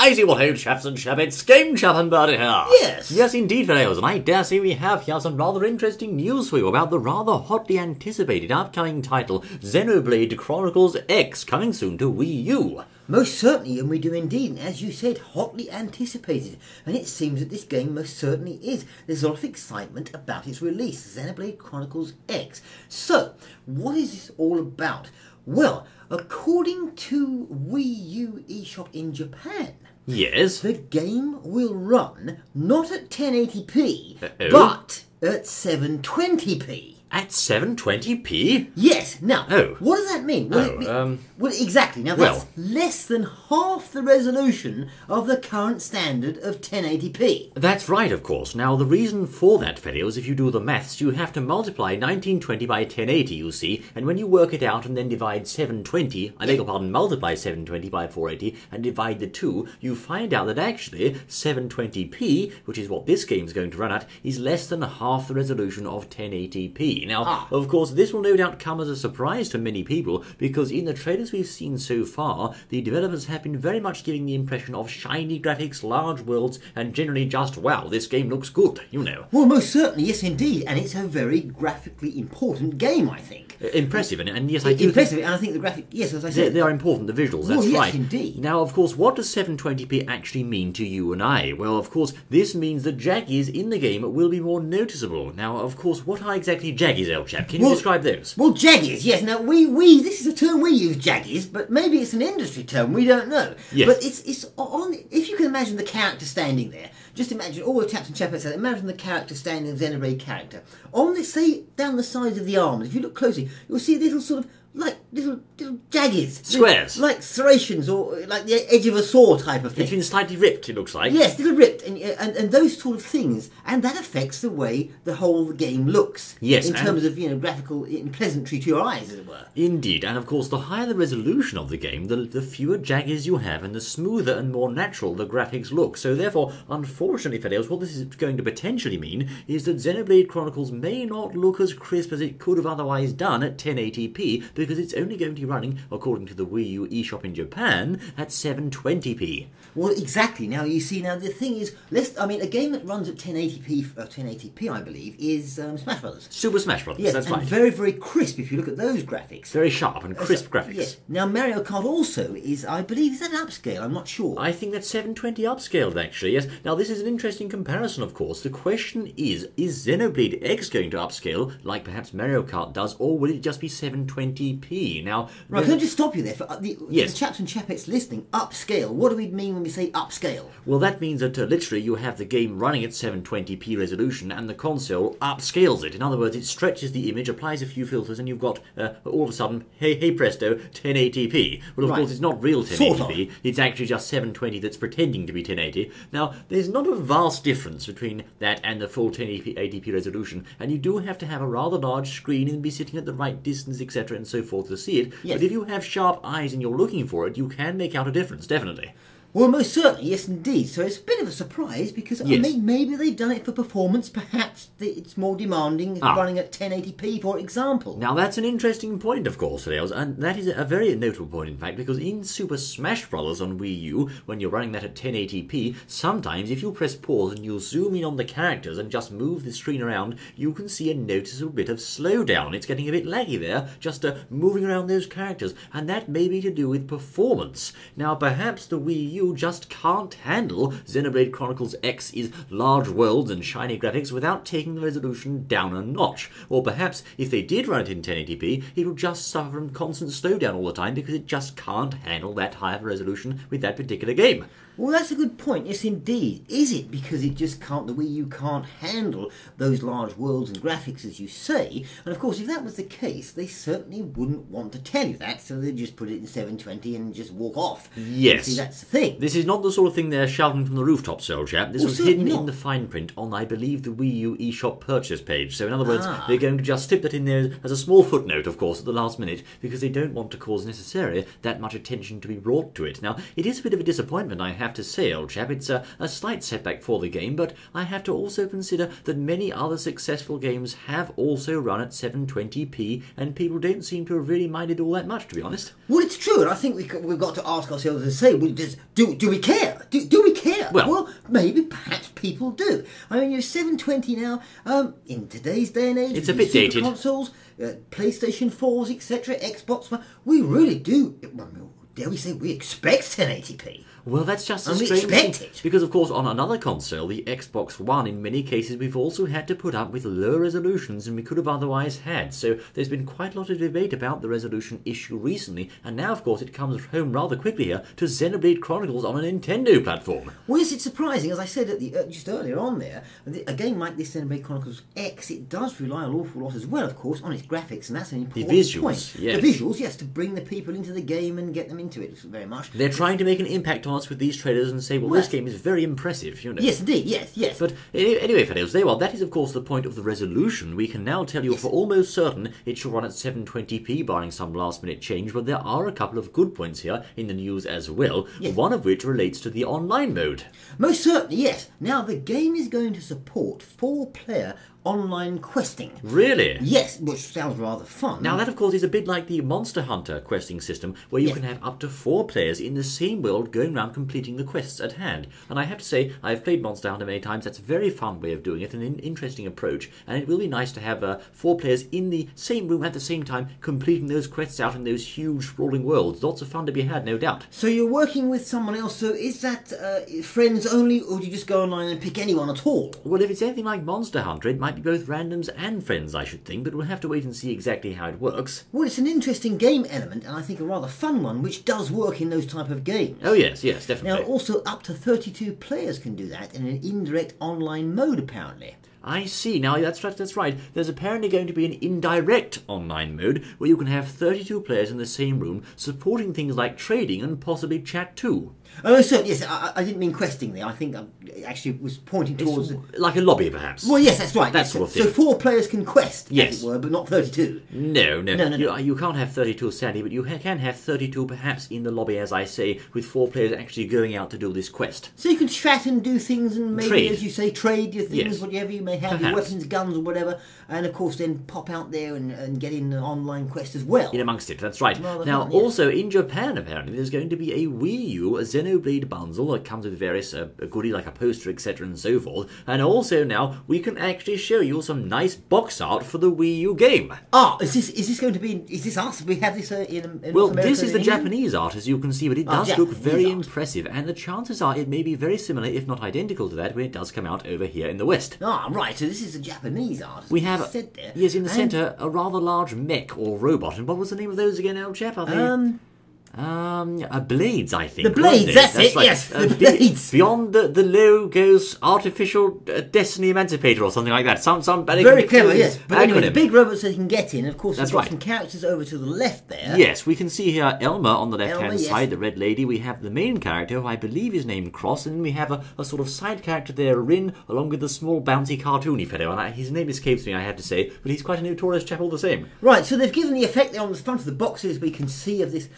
I see what old chaps and chapettes, Game Chap and Birdie here. Yes. Yes, indeed, fellows, and I dare say we have here some rather interesting news for you about the rather hotly anticipated upcoming title, Xenoblade Chronicles X, coming soon to Wii U. Most certainly, and we do indeed, and as you said, hotly anticipated. And it seems that this game most certainly is. There's a lot of excitement about its release, Xenoblade Chronicles X. So, what is this all about? Well, according to Wii U eShop in Japan, Yes? the game will run not at 1080p, Uh-oh. but at 720p. At 720p? Yes. Now, Oh. what does that mean? Well, exactly. Now, that's less than half the resolution of the current standard of 1080p. That's right, of course. Now, the reason for that, fellows, if you do the maths, you have to multiply 1920 by 1080, you see, and when you work it out and then divide 720, I beg your pardon, multiply 720 by 480 and divide the two, you find out that actually 720p, which is what this game's going to run at, is less than half the resolution of 1080p. Now, of course, this will no doubt come as a surprise to many people, because in the trailers we've seen so far, the developers have been very much giving the impression of shiny graphics, large worlds, and generally just, wow, this game looks good, you know. Well, most certainly, yes, indeed, and it's a very graphically important game, I think. Impressive, and yes, I do Impressive, and I think the graphic, yes, as I said, they are important, the visuals, that's yes, right. indeed. Now, of course, what does 720p actually mean to you and I? Well, of course, this means that jaggies in the game will be more noticeable. Now, of course, what are exactly jaggies, old chap? Can you describe those? Well, jaggies, yes. Now, we this is a term we use, jaggies, but maybe it's an industry term, we don't know. Yes. But it's on, if you can imagine the character standing there, just imagine all the chaps and chapettes, imagine the character standing, the Xenoblade character. On the, say, down the sides of the arms, if you look closely, you'll see little sort of, like little jaggies. Squares. Like serrations, or like the edge of a saw type of thing. It's been slightly ripped, it looks like. Yes, little ripped, and those sort of things, and that affects the way the whole game looks. Yes, in terms of graphical pleasantry to your eyes, as it were. Indeed, and of course, the higher the resolution of the game, the fewer jaggies you have, and the smoother and more natural the graphics look. So therefore, unfortunately, fellows, what this is going to potentially mean is that Xenoblade Chronicles may not look as crisp as it could have otherwise done at 1080p, because it's only going to be running, according to the Wii U eShop in Japan, at 720p. Well, exactly. Now, you see, now the thing is, a game that runs at 1080p, I believe, is Smash Brothers. Super Smash Brothers, yes, that's and right. very, very crisp if you look at those graphics. Very sharp and crisp graphics. Yes. Now, Mario Kart also is, I believe, is that an upscale? I'm not sure. I think that's 720 upscaled, actually, yes. Now, this is an interesting comparison, of course. The question is Xenoblade X going to upscale, like perhaps Mario Kart does, or will it just be 720p? Now, right, can I just stop you there? For the chaps and chapettes listening, upscale, what do we mean when we say upscale? Well, that means that literally you have the game running at 720p resolution and the console upscales it. In other words, it stretches the image, applies a few filters, and you've got, all of a sudden, hey presto, 1080p. Well, of course, it's not real 1080p. Sort of. It's actually just 720 that's pretending to be 1080. Now, there's not a vast difference between that and the full 1080p resolution, and you do have to have a rather large screen and be sitting at the right distance, etc., and so forth to see it. Yes. But if you have sharp eyes and you're looking for it, you can make out a difference, definitely. Well, most certainly, yes, indeed. So it's a bit of a surprise because maybe they've done it for performance. Perhaps it's more demanding running at 1080p, for example. Now, that's an interesting point, of course, Leos, and that is a very notable point, in fact, because in Super Smash Bros. On Wii U, when you're running that at 1080p, sometimes if you press pause and you zoom in on the characters and just move the screen around, you can see a noticeable bit of slowdown. It's getting a bit laggy there, just moving around those characters, and that may be to do with performance. Now, perhaps the Wii U just can't handle Xenoblade Chronicles X's large worlds and shiny graphics without taking the resolution down a notch. Or perhaps if they did run it in 1080p, it would just suffer from constant slowdown all the time because it just can't handle that high of a resolution with that particular game. Well, that's a good point. Yes, indeed. Is it because it just can't, the Wii U can't handle those large worlds and graphics, as you say? And of course, if that was the case, they certainly wouldn't want to tell you that, so they'd just put it in 720 and just walk off. Yes. See, that's the thing. This is not the sort of thing they're shouting from the rooftops, old chap. This was hidden in the fine print on, I believe, the Wii U eShop purchase page. So in other words, they're going to just slip that in there as a small footnote, of course, at the last minute, because they don't want to cause necessarily that much attention to be brought to it. Now, it is a bit of a disappointment, I have to say, old chap. It's a slight setback for the game, but I have to also consider that many other successful games have also run at 720p, and people don't seem to have really minded all that much, to be honest. Well, it's true, and I think we've got to ask ourselves and say, well, do do we care? Do we care? Well, maybe perhaps people do. I mean, you're 720 now. In today's day and age, it's a bit dated. Consoles, PlayStation 4s, etc., Xbox One. We really do. Dare we say we expect 1080p? Well, that's just a And we strange expect thing, it. because of course on another console, the Xbox One, in many cases we've also had to put up with lower resolutions than we could have otherwise had. So there's been quite a lot of debate about the resolution issue recently, and now of course it comes home rather quickly here to Xenoblade Chronicles on a Nintendo platform. Well, yes, it's surprising. As I said just earlier on there, a game like this Xenoblade Chronicles X, it does rely an awful lot as well, of course, on its graphics, and that's an important point. Yes. The visuals, yes, to bring the people into the game and get them into it very much. They're trying to make an impact on us with these trailers and say, well, this game is very impressive, you know. Yes, indeed, yes. But anyway, Fadils, there you are. That is, of course, the point of the resolution. We can now tell you for almost certain it shall run at 720p, barring some last-minute change, but there are a couple of good points here in the news as well, one of which relates to the online mode. Most certainly, yes. Now, the game is going to support 4-player online questing. Really? Yes, which sounds rather fun. Now that of course is a bit like the Monster Hunter questing system, where you can have up to 4 players in the same world going around completing the quests at hand. And I have to say, I've played Monster Hunter many times. That's a very fun way of doing it, and an interesting approach, and it will be nice to have 4 players in the same room at the same time completing those quests out in those huge sprawling worlds. Lots of fun to be had, no doubt. So you're working with someone else, so is that friends only, or do you just go online and pick anyone at all? Well, if it's anything like Monster Hunter, it might be both randoms and friends, I should think, but we'll have to wait and see exactly how it works. Well, it's an interesting game element, and I think a rather fun one, which does work in those type of games. Oh yes, definitely. Now, also up to 32 players can do that in an indirect online mode, apparently. I see. Now, that's right. There's apparently going to be an indirect online mode where you can have 32 players in the same room supporting things like trading and possibly chat too. Oh, so yes, I didn't mean questing there. I think I actually was pointing towards... like a lobby, perhaps. Well, yes, that's right. That sort of thing. So 4 players can quest, yes, as it were, but not 32. No. You can't have 32, sadly, but you can have 32 perhaps in the lobby, as I say, with 4 players actually going out to do this quest. So you can chat and do things and maybe, trade. As you say, trade your things, whatever you may have, your weapons, guns or whatever, and of course then pop out there and get in an online quest as well. In amongst it, that's right. Now, also in Japan, apparently, there's going to be a Wii U, a Xenoblade bundle that comes with various goodies like a poster, etc. and so forth. And also now, we can actually show you some nice box art for the Wii U game. Ah, is this going to be, is this us? We have this in well, North America, this is the England? Japanese art, as you can see, but it does look very impressive, and the chances are it may be very similar, if not identical to that, when it does come out over here in the West. Ah, right, so this is the Japanese art. We have, said there. yes, in the centre, a rather large mech or robot, and what was the name of those again, old chap? Are they... blades, I think. The blades, that's it, right. yes, the blades. Beyond the low goes artificial destiny emancipator or something like that. Some very clever, yes. But anyway, the acronym. big robots that you can get in, of course, That's we've got right. some characters over to the left there. Yes, we can see here Elma on the left-hand Elma, yes. side, the red lady. We have the main character, who I believe is named Cross, and then we have a sort of side character there, Rin, along with the small bouncy cartoony fellow. And his name escapes me, I have to say, but he's quite a notorious chap all the same. Right, so they've given the effect there on the front of the boxes. We can see of this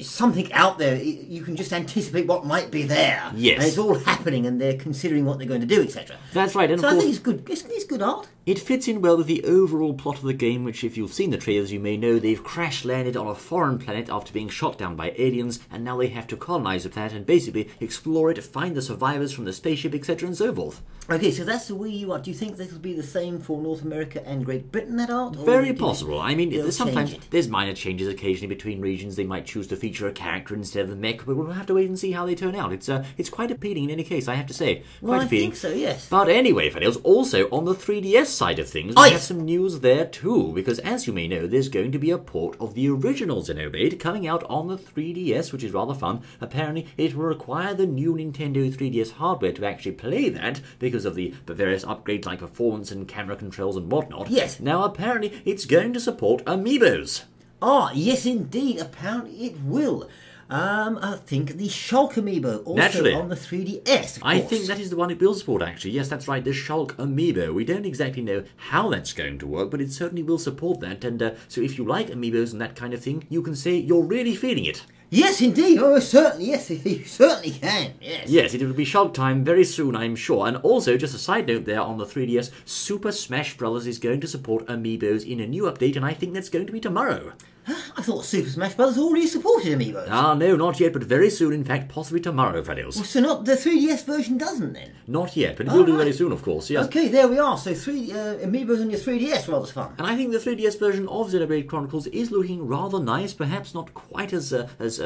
something out there. You can just anticipate what might be there. Yes. And it's all happening, and they're considering what they're going to do, etc. That's right. And So of I course, think it's good. It's good art. it fits in well with the overall plot of the game, which, if you've seen the trailers, you may know they've crash-landed on a foreign planet after being shot down by aliens, and now they have to colonise the planet and basically explore it, find the survivors from the spaceship, etc. and so forth. Okay, so that's the Wii U art. Do you think this will be the same for North America and Great Britain, that art? Or Very do you possible. I mean, they'll sometimes change it? there's minor changes occasionally between regions. They might choose to feature a character instead of the mech, but we'll have to wait and see how they turn out. It's quite appealing in any case, I have to say. Well, Quite I appealing. think so, yes. But anyway, Fadils, also on the 3DS side of things, we have some news there too, because as you may know, there's going to be a port of the original Xenoblade coming out on the 3DS, which is rather fun. Apparently, it will require the new Nintendo 3DS hardware to actually play that, because of the various upgrades like performance and camera controls and whatnot. Yes. Now, apparently, it's going to support Amiibos. Ah, yes, indeed. Apparently it will. I think the Shulk Amiibo, also Naturally. on the 3DS, of I course. think that is the one it will support, actually. Yes, that's right, the Shulk Amiibo. We don't exactly know how that's going to work, but it certainly will support that. And so if you like Amiibos and that kind of thing, you can say you're really feeling it. Yes, indeed. Oh, certainly. Yes, you certainly can. Yes. Yes, it will be Shulk time very soon, I'm sure. And also, just a side note there on the 3DS, Super Smash Bros. Is going to support Amiibos in a new update, and I think that's going to be tomorrow. I thought Super Smash Bros. Already supported Amiibos. Ah, no, not yet, but very soon, in fact, possibly tomorrow, Freddos. Well, so not the 3DS version doesn't then? Not yet, but it will do very soon, of course, yes. Okay, there we are. So Amiibos on your 3DS, rather fun. And I think the 3DS version of Xenoblade Chronicles is looking rather nice, perhaps not quite as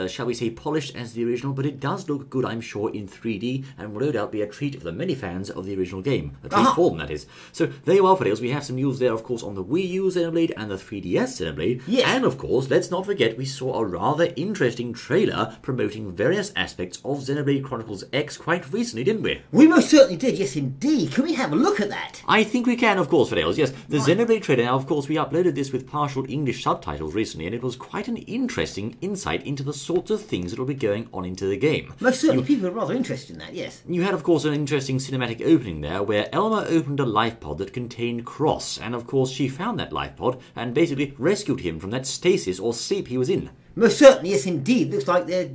shall we say, polished as the original, but it does look good, I'm sure, in 3D, and will no doubt be a treat for the many fans of the original game. A treat for them, that is. So, there you are, Freddos. We have some news there, of course, on the Wii U Xenoblade and the 3DS Xenoblade. Yes. And, of course, let's not forget we saw a rather interesting trailer promoting various aspects of Xenoblade Chronicles X quite recently, didn't we? We most certainly did, yes indeed. Can we have a look at that? I think we can, of course, Fidels. Yes, the Xenoblade trailer. Now, of course, we uploaded this with partial English subtitles recently, and it was quite an interesting insight into the sorts of things that will be going on into the game. Most certainly, people are rather interested in that, yes. You had, of course, an interesting cinematic opening there, where Elma opened a life pod that contained Cross, and, of course, she found that life pod and basically rescued him from that stasis or sleep he was in. Most certainly, yes indeed. Looks like they're,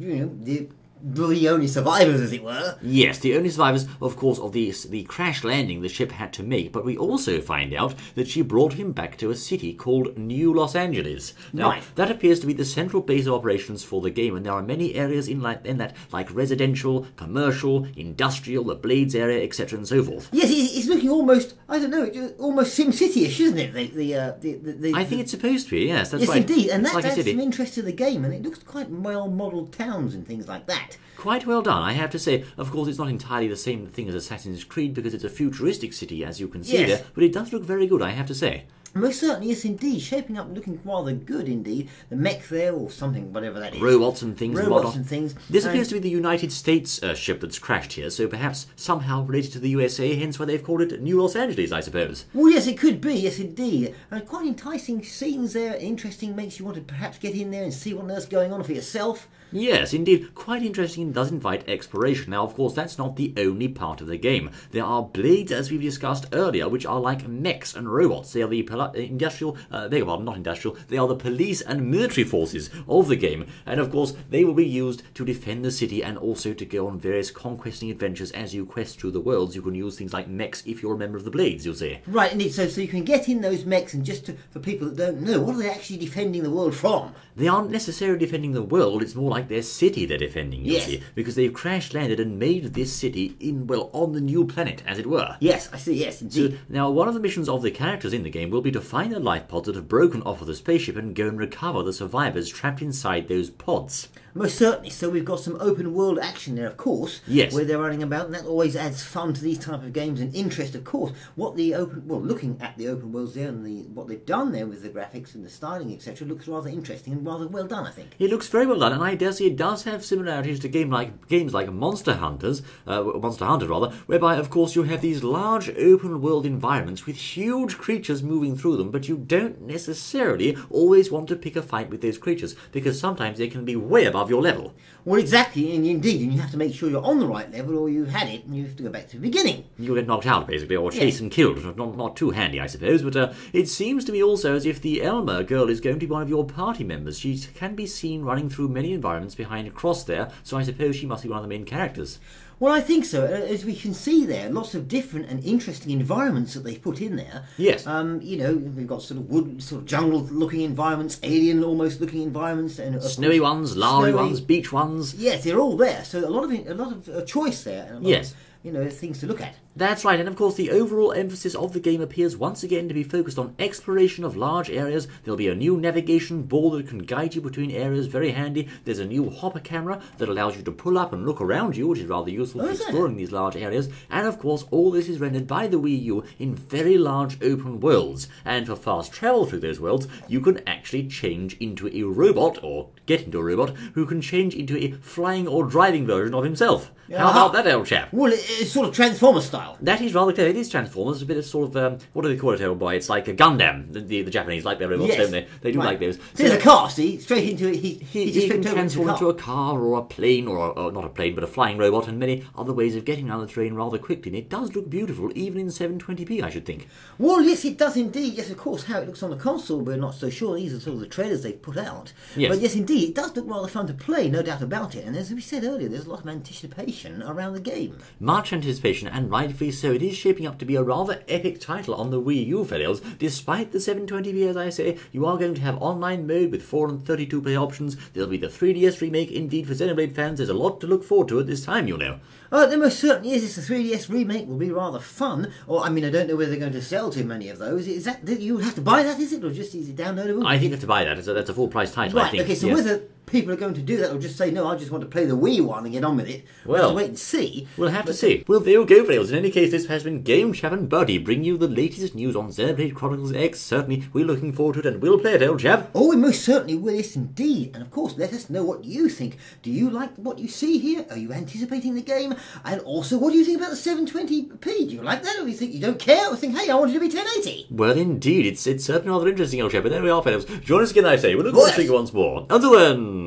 the only survivors, as it were. Yes, the only survivors, of course, of the crash landing the ship had to make, but we also find out that she brought him back to a city called New Los Angeles. Now, that appears to be the central base of operations for the game, and there are many areas in that, like residential, commercial, industrial, the Blades area, etc. and so forth. Yes, it's looking almost, I don't know, almost SimCity-ish, isn't it? I think it's supposed to be, yes, that's right. Yes, indeed, and like that's some interest to the game, and it looks quite well-modelled towns and things like that. Quite well done, I have to say. Of course, it's not entirely the same thing as Assassin's Creed because it's a futuristic city, as you can see there, but it does look very good, I have to say. Most certainly, yes, indeed. Shaping up and looking rather good, indeed. The mech there, or something, whatever that is. Robots and things. Robots and things. This appears to be the United States ship that's crashed here, so perhaps somehow related to the USA, hence why they've called it New Los Angeles, I suppose. Well, yes, it could be, yes, indeed. Quite enticing scenes there, interesting, makes you want to perhaps get in there and see what on earth's going on for yourself. Yes, indeed. Quite interesting and does invite exploration. Now, of course, that's not the only part of the game. There are blades, as we've discussed earlier, which are like mechs and robots. They are the industrial, not industrial, they are the police and military forces of the game. And, of course, they will be used to defend the city and also to go on various conquesting adventures as you quest through the worlds. You can use things like mechs if you're a member of the Blades, you'll see. Right, indeed. So you can get in those mechs, and for people that don't know, what are they actually defending the world from? They aren't necessarily defending the world, it's more like their city they're defending, you see, because they've crash-landed and made this city on the new planet, as it were. Yes, I see, yes, indeed. So, now, one of the missions of the characters in the game will be to find the life pods that have broken off of the spaceship and go and recover the survivors trapped inside those pods. Most certainly. So we've got some open world action there, of course, where they're running about, and that always adds fun to these type of games and interest, of course. Looking at the open worlds there and what they've done there with the graphics and the styling, etc., looks rather interesting and rather well done, I think. It looks very well done, and I dare say it does have similarities to games like Monster Hunter, whereby, of course, you have these large open world environments with huge creatures moving through them, but you don't necessarily always want to pick a fight with those creatures, because sometimes they can be way above your level. Well, exactly, and indeed, and you have to make sure you're on the right level, or you've had it, and you have to go back to the beginning. You'll get knocked out, basically, or chased and killed. Not too handy, I suppose, but it seems to me also as if the Elma girl is going to be one of your party members. She can be seen running through many environments behind a cross there, so I suppose she must be one of the main characters. Well, I think so. As we can see there, lots of different and interesting environments that they've put in there. Yes. We've got sort of wood, sort of jungle-looking environments, alien-almost-looking environments, and snowy ones, lava ones, beach ones. Yes, they're all there. So a lot of choice there. Yes. Things to look at. That's right, and of course the overall emphasis of the game appears once again to be focused on exploration of large areas. There'll be a new navigation board that can guide you between areas, very handy. There's a new hopper camera that allows you to pull up and look around you, which is rather useful for exploring these large areas. And of course all this is rendered by the Wii U in very large open worlds. And for fast travel through those worlds, you can actually change into a robot, or get into a robot, who can change into a flying or driving version of himself. How about that, old chap? Well, it's sort of Transformer style. That is rather clever. It is Transformers. A bit of sort of, what do they call it, old boy? It's like a Gundam. The Japanese like their robots, don't they? They do like those. So there's a car, see? Straight into it. He can transform into a car or a plane, or not a plane, but a flying robot, and many other ways of getting around the terrain rather quickly. And it does look beautiful, even in 720p, I should think. Well, yes, it does indeed. Yes, of course, how it looks on the console, we're not so sure. These are sort of the trailers they've put out. Yes. But yes, indeed, it does look rather fun to play, no doubt about it. And as we said earlier, there's a lot of anticipation around the game. much anticipation, and rightfully so. It is shaping up to be a rather epic title on the Wii U, fellows. Despite the 720p, as I say, you are going to have online mode with 4 and 32 play options. There'll be the 3DS remake. Indeed, for Xenoblade fans, there's a lot to look forward to at this time, you know. There most certainly is. This 3DS remake will be rather fun. Or, I mean, I don't know whether they're going to sell too many of those. Is that you have to buy that, is it? Or just is it downloadable? I think you have to buy that. That's a full-price title, right, I think. Okay, so whether people are going to do that or just say, no, I just want to play the Wii one and get on with it, we'll have to wait and see. We'll have to see. Well, there you go, fellows. In any case, this has been Game Chap and Buddy, bringing you the latest news on Xenoblade Chronicles X. Certainly, we're looking forward to it, and we'll play it, old chap. Oh, we most certainly will, yes indeed. And of course, let us know what you think. Do you like what you see here? Are you anticipating the game? And also, what do you think about the 720p? Do you like that? Or do you think you don't care? Or think, hey, I want it to be 1080? Well, indeed. It's certainly rather interesting, old chap. But there we are, fellows. Join us again, I say. We'll look forward to seeing you once more. Until then...